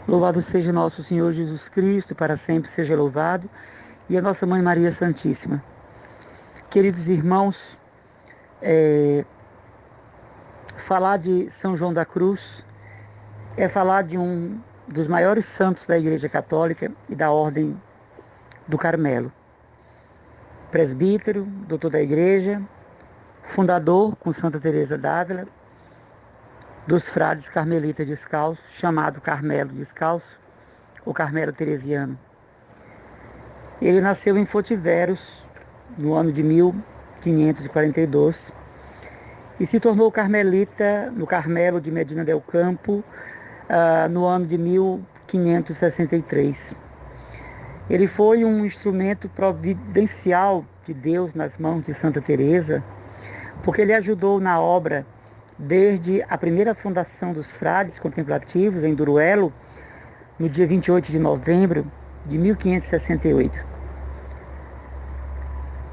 Louvado seja nosso Senhor Jesus Cristo, para sempre seja louvado, e a nossa Mãe Maria Santíssima. Queridos irmãos, falar de São João da Cruz é falar de um dos maiores santos da Igreja Católica e da Ordem do Carmelo. Presbítero, doutor da Igreja, fundador, com Santa Teresa d'Ávila, dos frades carmelitas descalços, chamado Carmelo Descalço, ou Carmelo Teresiano. Ele nasceu em Fotiveros, no ano de 1542, e se tornou carmelita no Carmelo de Medina del Campo, no ano de 1563. Ele foi um instrumento providencial de Deus nas mãos de Santa Teresa, porque ele ajudou na obra desde a primeira fundação dos frades contemplativos em Duruelo, no dia 28 de novembro de 1568.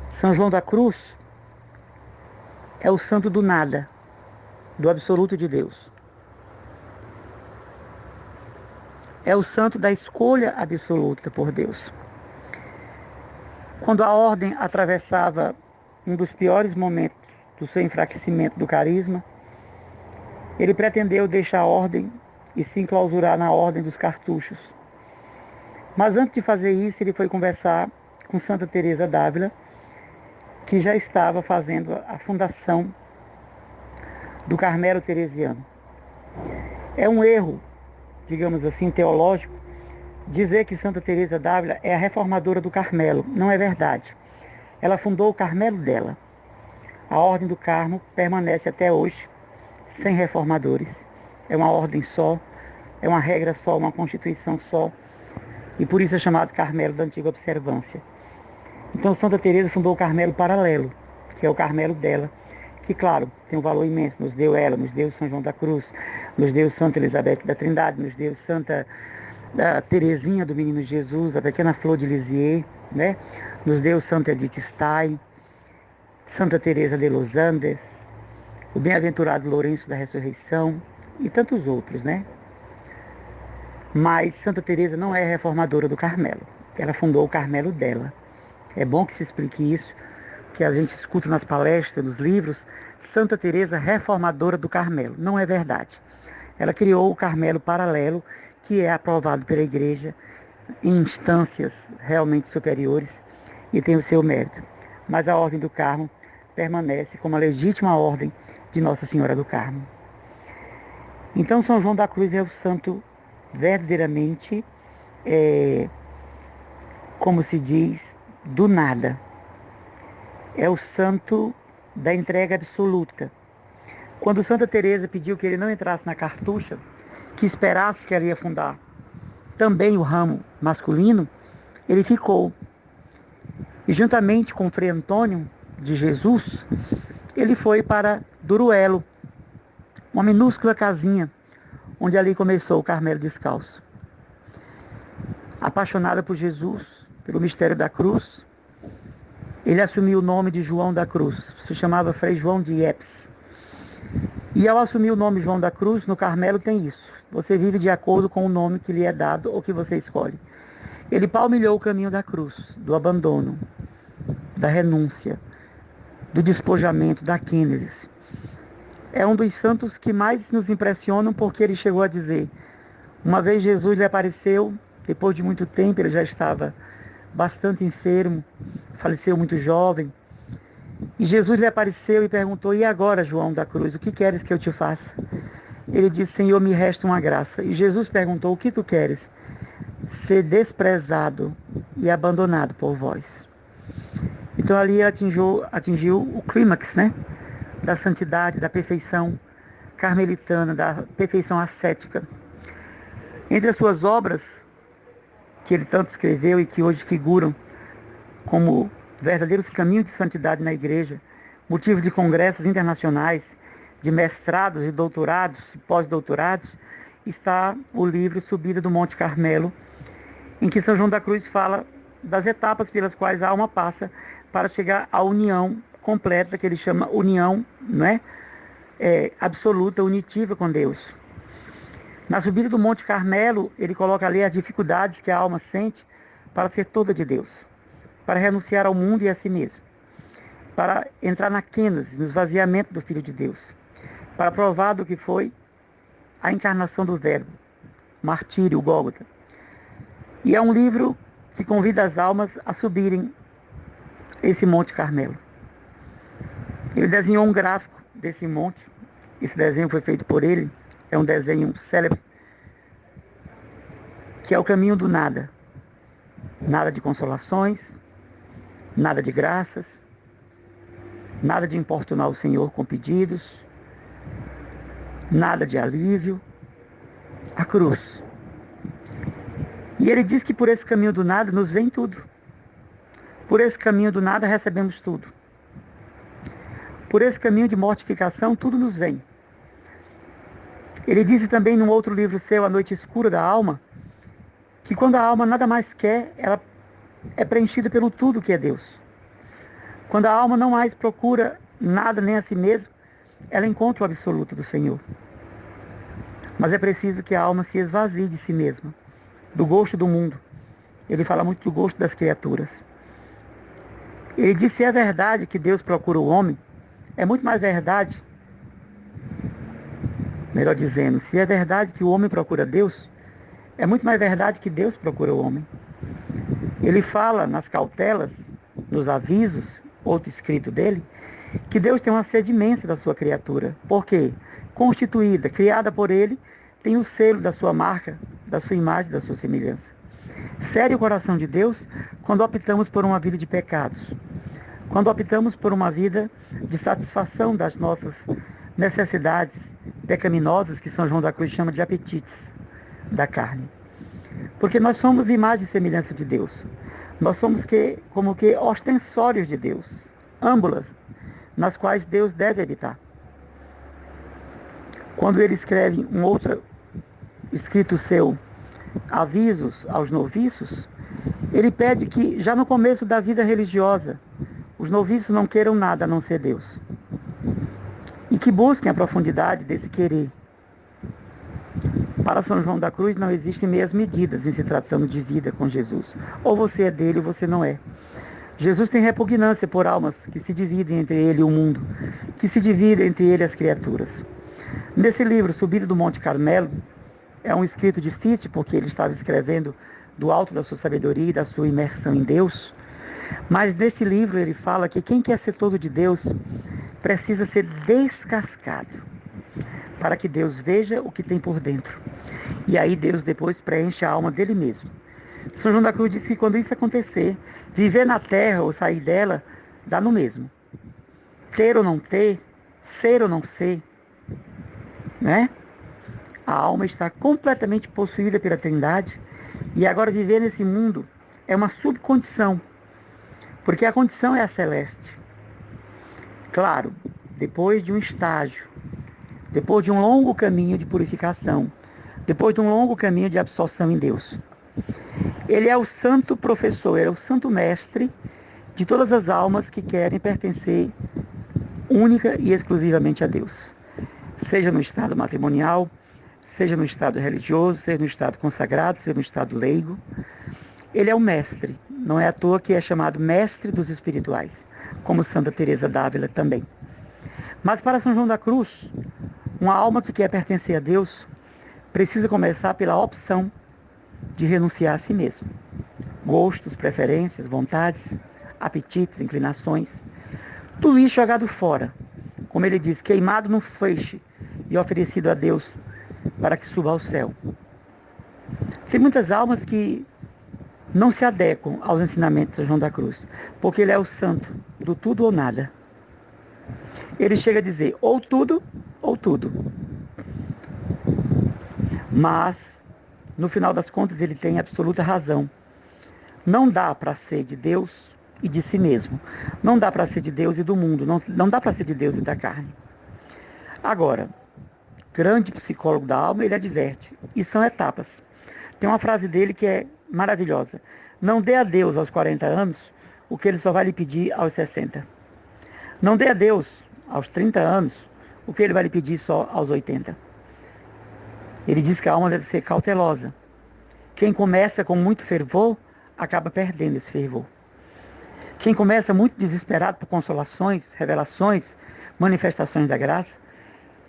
São João da Cruz é o santo do nada, do absoluto de Deus. É o santo da escolha absoluta por Deus. Quando a ordem atravessava um dos piores momentos do seu enfraquecimento do carisma, ele pretendeu deixar a ordem e se enclausurar na ordem dos cartuchos. Mas antes de fazer isso, ele foi conversar com Santa Teresa d'Ávila, que já estava fazendo a fundação do Carmelo Teresiano. É um erro, digamos assim, teológico, dizer que Santa Teresa d'Ávila é a reformadora do Carmelo. Não é verdade. Ela fundou o Carmelo dela. A Ordem do Carmo permanece até hoje, sem reformadores. É uma ordem só, é uma regra só, uma constituição só. E por isso é chamado Carmelo da Antiga Observância. Então Santa Teresa fundou o Carmelo Paralelo, que é o Carmelo dela, que, claro, tem um valor imenso. Nos deu ela, nos deu São João da Cruz, nos deu Santa Elizabeth da Trindade, nos deu Santa Teresinha do Menino Jesus, a pequena Flor de Lisieux, né? Nos deu Santa Edith Stein, Santa Teresa de Los Andes, o bem-aventurado Lourenço da Ressurreição e tantos outros, né? Mas Santa Teresa não é reformadora do Carmelo. Ela fundou o Carmelo dela. É bom que se explique isso, que a gente escuta nas palestras, nos livros, Santa Teresa reformadora do Carmelo. Não é verdade. Ela criou o Carmelo Paralelo, que é aprovado pela Igreja em instâncias realmente superiores e tem o seu mérito. Mas a Ordem do Carmo permanece como a legítima ordem de Nossa Senhora do Carmo. Então São João da Cruz é o santo verdadeiramente, como se diz, do nada. É o santo da entrega absoluta. Quando Santa Teresa pediu que ele não entrasse na cartucha, que esperasse que ela ia fundar também o ramo masculino, ele ficou. E juntamente com Frei Antônio de Jesus, ele foi para Duruelo, uma minúscula casinha, onde ali começou o Carmelo Descalço. Apaixonado por Jesus, pelo mistério da cruz, ele assumiu o nome de João da Cruz. Se chamava Frei João de Yepes. E ao assumir o nome João da Cruz, no Carmelo tem isso. Você vive de acordo com o nome que lhe é dado ou que você escolhe. Ele palmilhou o caminho da cruz, do abandono, da renúncia, do despojamento, da quênesis. É um dos santos que mais nos impressionam, porque ele chegou a dizer: uma vez Jesus lhe apareceu, depois de muito tempo, ele já estava bastante enfermo, faleceu muito jovem, e Jesus lhe apareceu e perguntou: e agora, João da Cruz, o que queres que eu te faça? Ele disse: Senhor, me resta uma graça. E Jesus perguntou: o que tu queres? Ser desprezado e abandonado por vós. Então ali atingiu o clímax, né? Da santidade, da perfeição carmelitana, da perfeição ascética. Entre as suas obras, que ele tanto escreveu e que hoje figuram como verdadeiros caminhos de santidade na Igreja, motivo de congressos internacionais, de mestrados e doutorados, pós-doutorados, está o livro Subida do Monte Carmelo, em que São João da Cruz fala das etapas pelas quais a alma passa para chegar à união completa, que ele chama união, não é? Absoluta, unitiva com Deus. Na subida do Monte Carmelo, ele coloca ali as dificuldades que a alma sente para ser toda de Deus, para renunciar ao mundo e a si mesmo, para entrar na kênose, no esvaziamento do Filho de Deus, para provar do que foi a encarnação do Verbo, o martírio, o Gólgota. E é um livro que convida as almas a subirem esse Monte Carmelo. Ele desenhou um gráfico desse monte. Esse desenho foi feito por ele. É um desenho célebre, que é o caminho do nada. Nada de consolações, nada de graças, nada de importunar o Senhor com pedidos, nada de alívio. A cruz. E ele diz que por esse caminho do nada nos vem tudo. Por esse caminho do nada recebemos tudo. Por esse caminho de mortificação, tudo nos vem. Ele disse também num outro livro seu, A Noite Escura da Alma, que quando a alma nada mais quer, ela é preenchida pelo tudo que é Deus. Quando a alma não mais procura nada nem a si mesma, ela encontra o absoluto do Senhor. Mas é preciso que a alma se esvazie de si mesma, do gosto do mundo. Ele fala muito do gosto das criaturas. Ele diz: se é verdade que Deus procura o homem, é muito mais verdade, melhor dizendo, se é verdade que o homem procura Deus, é muito mais verdade que Deus procura o homem. Ele fala nas cautelas, nos avisos, outro escrito dele, que Deus tem uma sede imensa da sua criatura. Por quê? Constituída, criada por ele, tem o selo da sua marca, da sua imagem, da sua semelhança. Fere o coração de Deus quando optamos por uma vida de pecados, quando optamos por uma vida de satisfação das nossas necessidades pecaminosas, que São João da Cruz chama de apetites da carne. Porque nós somos imagem e semelhança de Deus. Nós somos como que ostensórios de Deus, âmbulas nas quais Deus deve habitar. Quando ele escreve um outro escrito seu, Avisos aos Noviços, ele pede que já no começo da vida religiosa, os noviços não queiram nada a não ser Deus. E que busquem a profundidade desse querer. Para São João da Cruz não existem meias medidas em se tratando de vida com Jesus. Ou você é dele ou você não é. Jesus tem repugnância por almas que se dividem entre ele e o mundo, que se dividem entre ele e as criaturas. Nesse livro, Subida do Monte Carmelo, é um escrito difícil, porque ele estava escrevendo do alto da sua sabedoria e da sua imersão em Deus. Mas nesse livro ele fala que quem quer ser todo de Deus precisa ser descascado, para que Deus veja o que tem por dentro. E aí Deus depois preenche a alma dele mesmo. São João da Cruz disse que quando isso acontecer, viver na terra ou sair dela, dá no mesmo. Ter ou não ter, ser ou não ser, né? A alma está completamente possuída pela Trindade, e agora viver nesse mundo é uma subcondição, porque a condição é a celeste. Claro, depois de um estágio, depois de um longo caminho de purificação, depois de um longo caminho de absorção em Deus. Ele é o santo professor, ele é o santo mestre de todas as almas que querem pertencer única e exclusivamente a Deus. Seja no estado matrimonial, seja no estado religioso, seja no estado consagrado, seja no estado leigo. Ele é o mestre. Não é à toa que é chamado mestre dos espirituais, como Santa Teresa d'Ávila também. Mas para São João da Cruz, uma alma que quer pertencer a Deus precisa começar pela opção de renunciar a si mesmo. Gostos, preferências, vontades, apetites, inclinações, tudo isso jogado fora. Como ele diz, queimado no feixe e oferecido a Deus para que suba ao céu. Tem muitas almas que não se adequam aos ensinamentos de São João da Cruz, porque ele é o santo do tudo ou nada. Ele chega a dizer ou tudo ou tudo. Mas, no final das contas, ele tem absoluta razão. Não dá para ser de Deus e de si mesmo. Não dá para ser de Deus e do mundo. Não dá para ser de Deus e da carne. Agora, grande psicólogo da alma, ele adverte. E são etapas. Tem uma frase dele que é maravilhosa. Não dê a Deus aos 40 anos o que ele só vai lhe pedir aos 60. Não dê a Deus aos 30 anos o que ele vai lhe pedir só aos 80. Ele diz que a alma deve ser cautelosa. Quem começa com muito fervor, acaba perdendo esse fervor. Quem começa muito desesperado por consolações, revelações, manifestações da graça,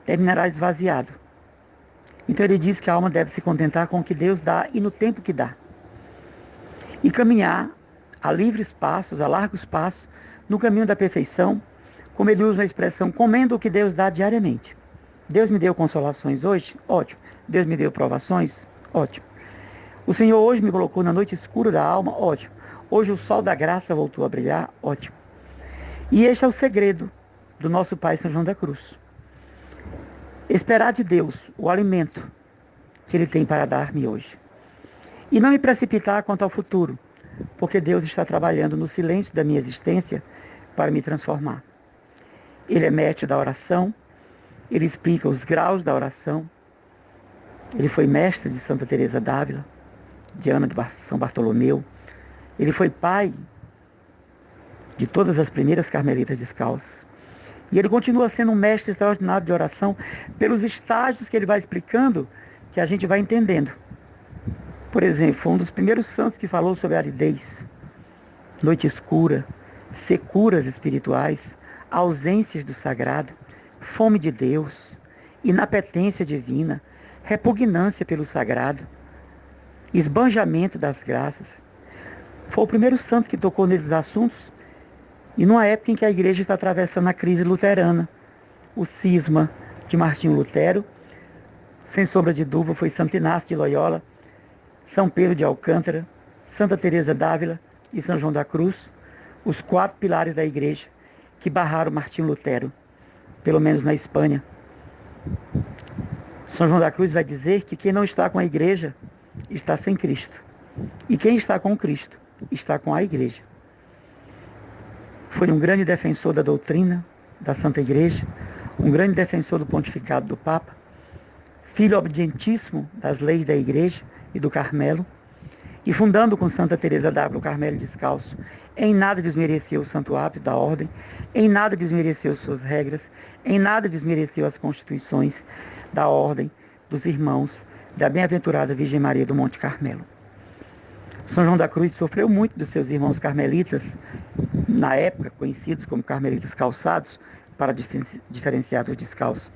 terminará esvaziado. Então ele diz que a alma deve se contentar com o que Deus dá e no tempo que dá. E caminhar a livres passos, a largos passos, no caminho da perfeição, como ele usa a expressão, comendo o que Deus dá diariamente. Deus me deu consolações hoje? Ótimo. Deus me deu provações? Ótimo. O Senhor hoje me colocou na noite escura da alma? Ótimo. Hoje o sol da graça voltou a brilhar? Ótimo. E este é o segredo do nosso Pai São João da Cruz. Esperar de Deus o alimento que Ele tem para dar-me hoje. E não me precipitar quanto ao futuro, porque Deus está trabalhando no silêncio da minha existência para me transformar. Ele é mestre da oração, ele explica os graus da oração. Ele foi mestre de Santa Teresa d'Ávila, de Ana de São Bartolomeu. Ele foi pai de todas as primeiras carmelitas descalças. E ele continua sendo um mestre extraordinário de oração pelos estágios que ele vai explicando, que a gente vai entendendo. Por exemplo, foi um dos primeiros santos que falou sobre a aridez, noite escura, securas espirituais, ausências do sagrado, fome de Deus, inapetência divina, repugnância pelo sagrado, esbanjamento das graças. Foi o primeiro santo que tocou nesses assuntos, e numa época em que a igreja está atravessando a crise luterana, o cisma de Martinho Lutero, sem sombra de dúvida, foi Santo Inácio de Loyola, São Pedro de Alcântara, Santa Teresa d'Ávila e São João da Cruz, os 4 pilares da igreja que barraram Martinho Lutero, pelo menos na Espanha. São João da Cruz vai dizer que quem não está com a igreja está sem Cristo. E quem está com Cristo está com a igreja. Foi um grande defensor da doutrina da Santa Igreja, um grande defensor do pontificado do Papa, filho obedientíssimo das leis da igreja e do Carmelo, e fundando com Santa Teresa d'Ávila o Carmelo Descalço, em nada desmereceu o santo hábito da ordem, em nada desmereceu suas regras, em nada desmereceu as constituições da ordem dos irmãos da bem-aventurada Virgem Maria do Monte Carmelo. São João da Cruz sofreu muito dos seus irmãos carmelitas, na época conhecidos como carmelitas calçados, para diferenciar dos descalços.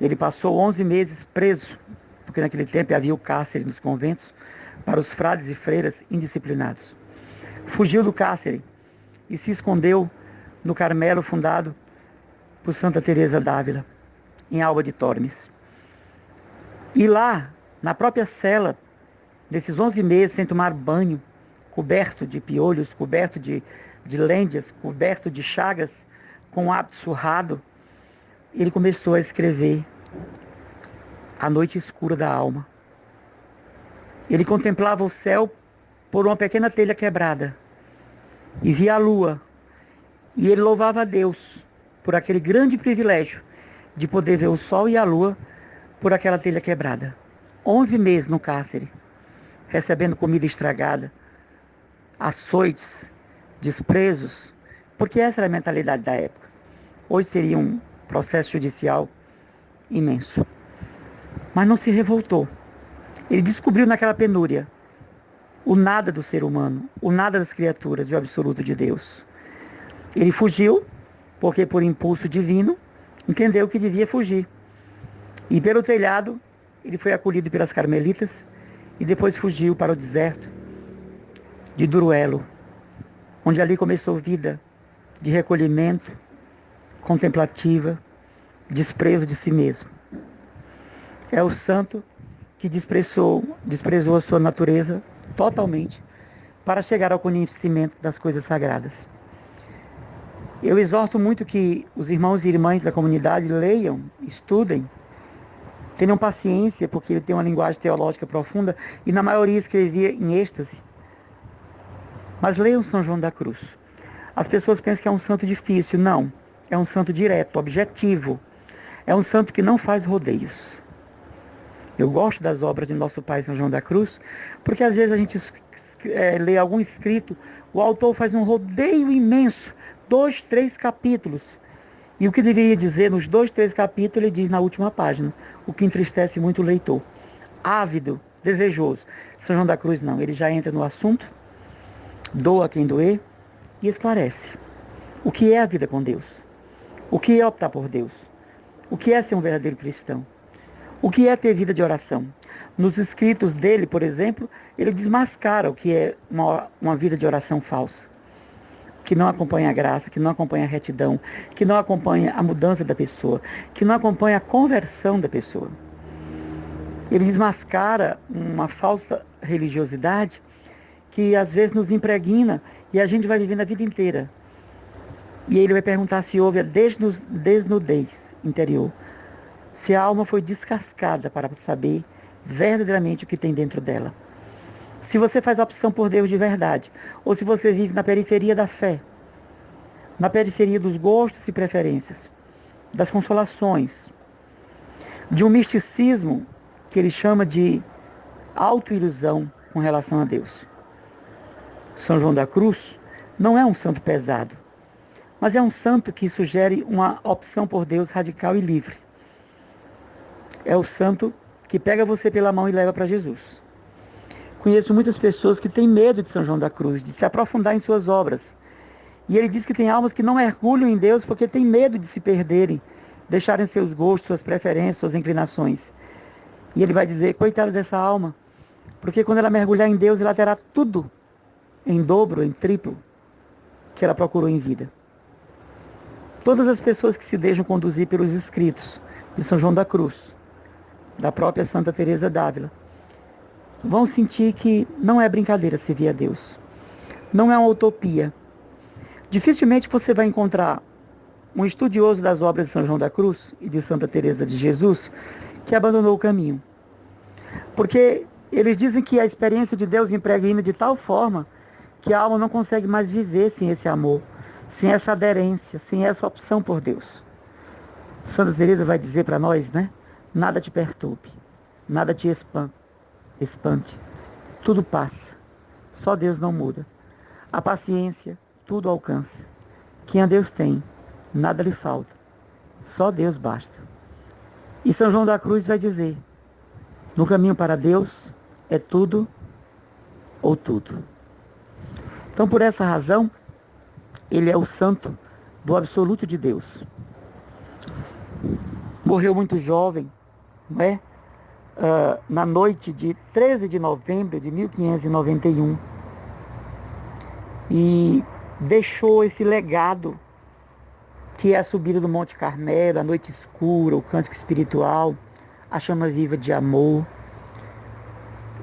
Ele passou 11 meses preso, porque naquele tempo havia o cárcere nos conventos para os frades e freiras indisciplinados. Fugiu do cárcere e se escondeu no Carmelo fundado por Santa Teresa d'Ávila, em Alba de Tormes. E lá, na própria cela, nesses 11 meses sem tomar banho, coberto de piolhos, coberto de lêndias, coberto de chagas, com o hábito surrado, ele começou a escrever A Noite Escura da Alma. Ele contemplava o céu por uma pequena telha quebrada e via a lua. E ele louvava a Deus por aquele grande privilégio de poder ver o sol e a lua por aquela telha quebrada. 11 meses no cárcere, recebendo comida estragada, açoites, desprezos, porque essa era a mentalidade da época. Hoje seria um processo judicial imenso. Mas não se revoltou. Ele descobriu naquela penúria o nada do ser humano, o nada das criaturas e o absoluto de Deus. Ele fugiu, porque por impulso divino, entendeu que devia fugir. E pelo telhado, ele foi acolhido pelas carmelitas e depois fugiu para o deserto de Duruelo, onde ali começou vida de recolhimento, contemplativa, desprezo de si mesmo. É o santo que desprezou a sua natureza totalmente para chegar ao conhecimento das coisas sagradas. Eu exorto muito que os irmãos e irmãs da comunidade leiam, estudem, tenham paciência, porque ele tem uma linguagem teológica profunda e na maioria escrevia em êxtase. Mas leiam São João da Cruz. As pessoas pensam que é um santo difícil. Não, é um santo direto, objetivo. É um santo que não faz rodeios. Eu gosto das obras de nosso Pai São João da Cruz, porque às vezes a gente lê algum escrito, o autor faz um rodeio imenso, 2, 3 capítulos. E o que deveria dizer nos 2, 3 capítulos, ele diz na última página, o que entristece muito o leitor. ávido, desejoso. São João da Cruz não, ele já entra no assunto, doa quem doer e esclarece. O que é a vida com Deus? O que é optar por Deus? O que é ser um verdadeiro cristão? O que é ter vida de oração? Nos escritos dele, por exemplo, ele desmascara o que é uma vida de oração falsa, que não acompanha a graça, que não acompanha a retidão, que não acompanha a mudança da pessoa, que não acompanha a conversão da pessoa. Ele desmascara uma falsa religiosidade que às vezes nos impregna e a gente vai vivendo a vida inteira. E ele vai perguntar se houve a desnudez interior, se a alma foi descascada para saber verdadeiramente o que tem dentro dela. Se você faz opção por Deus de verdade, ou se você vive na periferia da fé, na periferia dos gostos e preferências, das consolações, de um misticismo que ele chama de autoilusão com relação a Deus. São João da Cruz não é um santo pesado, mas é um santo que sugere uma opção por Deus radical e livre. É o santo que pega você pela mão e leva para Jesus. Conheço muitas pessoas que têm medo de São João da Cruz, de se aprofundar em suas obras. E ele diz que tem almas que não mergulham em Deus porque têm medo de se perderem, deixarem seus gostos, suas preferências, suas inclinações. E ele vai dizer, coitada dessa alma, porque quando ela mergulhar em Deus, ela terá tudo em dobro, em triplo, que ela procurou em vida. Todas as pessoas que se deixam conduzir pelos escritos de São João da Cruz, da própria Santa Teresa d'Ávila, vão sentir que não é brincadeira servir a Deus. Não é uma utopia. Dificilmente você vai encontrar um estudioso das obras de São João da Cruz e de Santa Teresa de Jesus que abandonou o caminho. Porque eles dizem que a experiência de Deus impregna de tal forma que a alma não consegue mais viver sem esse amor, sem essa aderência, sem essa opção por Deus. Santa Teresa vai dizer para nós, né? Nada te perturbe, nada te espante, tudo passa, só Deus não muda. A paciência tudo alcança. Quem a Deus tem, nada lhe falta, só Deus basta. E São João da Cruz vai dizer, no caminho para Deus é tudo ou tudo. Então, por essa razão, ele é o santo do absoluto de Deus. Morreu muito jovem, não é? Na noite de 13 de novembro de 1591. E deixou esse legado que é a subida do Monte Carmelo, a noite escura, o cântico espiritual, a chama viva de amor.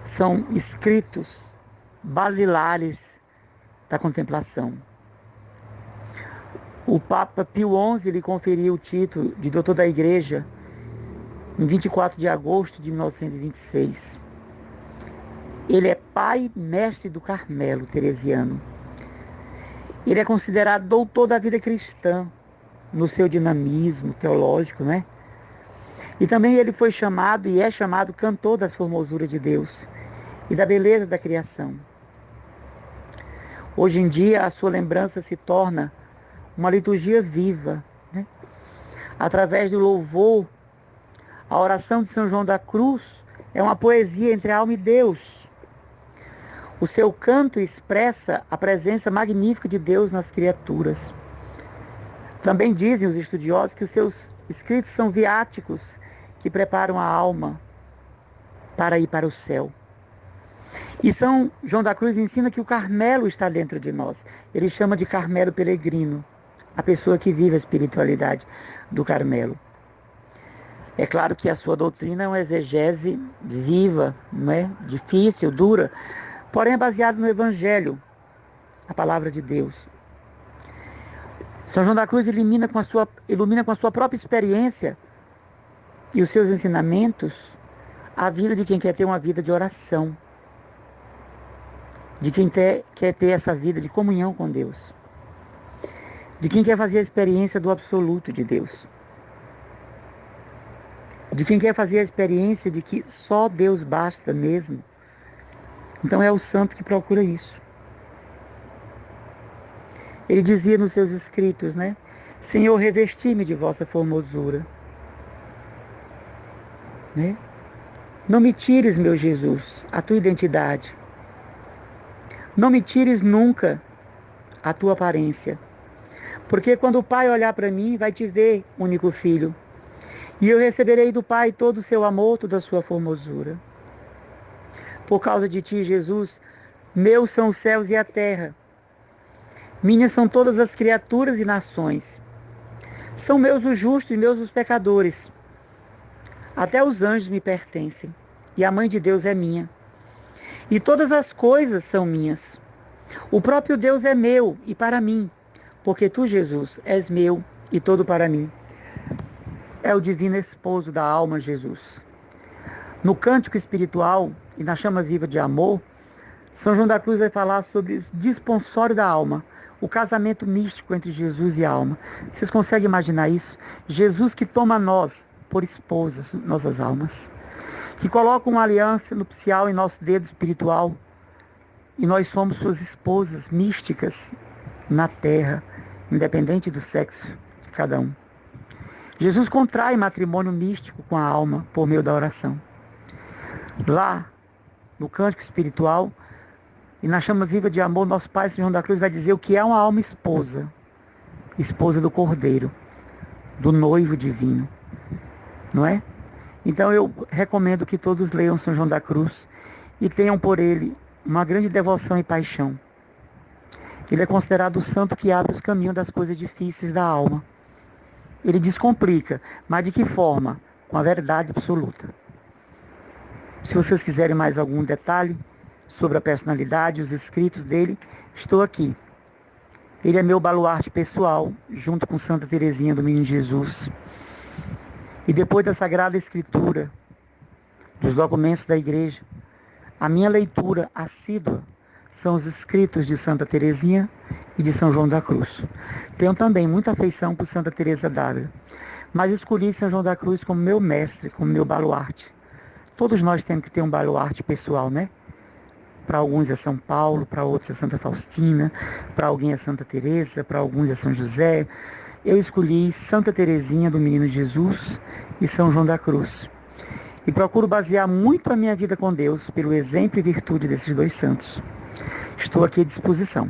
São escritos basilares da contemplação. O Papa Pio XI lhe conferiu o título de doutor da Igreja em 24 de agosto de 1926. Ele é pai mestre do Carmelo teresiano. Ele é considerado doutor da vida cristã, no seu dinamismo teológico, né? E também ele foi chamado e é chamado cantor das formosuras de Deus e da beleza da criação. Hoje em dia, a sua lembrança se torna uma liturgia viva, né? Através do louvor, a oração de São João da Cruz é uma poesia entre a alma e Deus. O seu canto expressa a presença magnífica de Deus nas criaturas. Também dizem os estudiosos que os seus escritos são viáticos que preparam a alma para ir para o céu. E São João da Cruz ensina que o Carmelo está dentro de nós. Ele chama de Carmelo peregrino, a pessoa que vive a espiritualidade do Carmelo. É claro que a sua doutrina é uma exegese viva, não é? Difícil, dura, porém é baseada no Evangelho, a palavra de Deus. São João da Cruz ilumina com a sua própria experiência e os seus ensinamentos a vida de quem quer ter uma vida de oração, de quem quer ter essa vida de comunhão com Deus, de quem quer fazer a experiência do absoluto de Deus, de quem quer fazer a experiência de que só Deus basta mesmo. Então é o santo que procura isso. Ele dizia nos seus escritos, né? Senhor, revesti-me de vossa formosura. Né? Não me tires, meu Jesus, a tua identidade. Não me tires nunca a tua aparência. Porque quando o Pai olhar para mim, vai te ver, único filho. E eu receberei do Pai todo o seu amor, toda a sua formosura. Por causa de ti, Jesus, meus são os céus e a terra. Minhas são todas as criaturas e nações. São meus os justos e meus os pecadores. Até os anjos me pertencem. E a Mãe de Deus é minha. E todas as coisas são minhas. O próprio Deus é meu e para mim. Porque tu, Jesus, és meu e todo para mim. É o divino esposo da alma, Jesus. No cântico espiritual e na chama viva de amor, São João da Cruz vai falar sobre o desponsório da alma, o casamento místico entre Jesus e a alma. Vocês conseguem imaginar isso? Jesus que toma nós por esposas, nossas almas, que coloca uma aliança nupcial em nosso dedo espiritual, e nós somos suas esposas místicas na terra, independente do sexo de cada um. Jesus contrai matrimônio místico com a alma por meio da oração. Lá, no cântico espiritual e na chama viva de amor, nosso Pai São João da Cruz vai dizer o que é uma alma esposa. Esposa do Cordeiro, do noivo divino. Não é? Então eu recomendo que todos leiam São João da Cruz e tenham por ele uma grande devoção e paixão. Ele é considerado o santo que abre os caminhos das coisas difíceis da alma. Ele descomplica, mas de que forma? Com a verdade absoluta. Se vocês quiserem mais algum detalhe sobre a personalidade, os escritos dele, estou aqui. Ele é meu baluarte pessoal, junto com Santa Teresinha do Menino Jesus. E depois da Sagrada Escritura, dos documentos da Igreja, a minha leitura assídua são os escritos de Santa Teresinha e de São João da Cruz. Tenho também muita afeição por Santa Teresa d'Ávila, mas escolhi São João da Cruz como meu mestre, como meu baluarte. Todos nós temos que ter um baluarte pessoal, né? Para alguns é São Paulo, para outros é Santa Faustina, para alguém é Santa Teresa, para alguns é São José. Eu escolhi Santa Teresinha do Menino Jesus e São João da Cruz. E procuro basear muito a minha vida com Deus pelo exemplo e virtude desses dois santos. Estou aqui à disposição.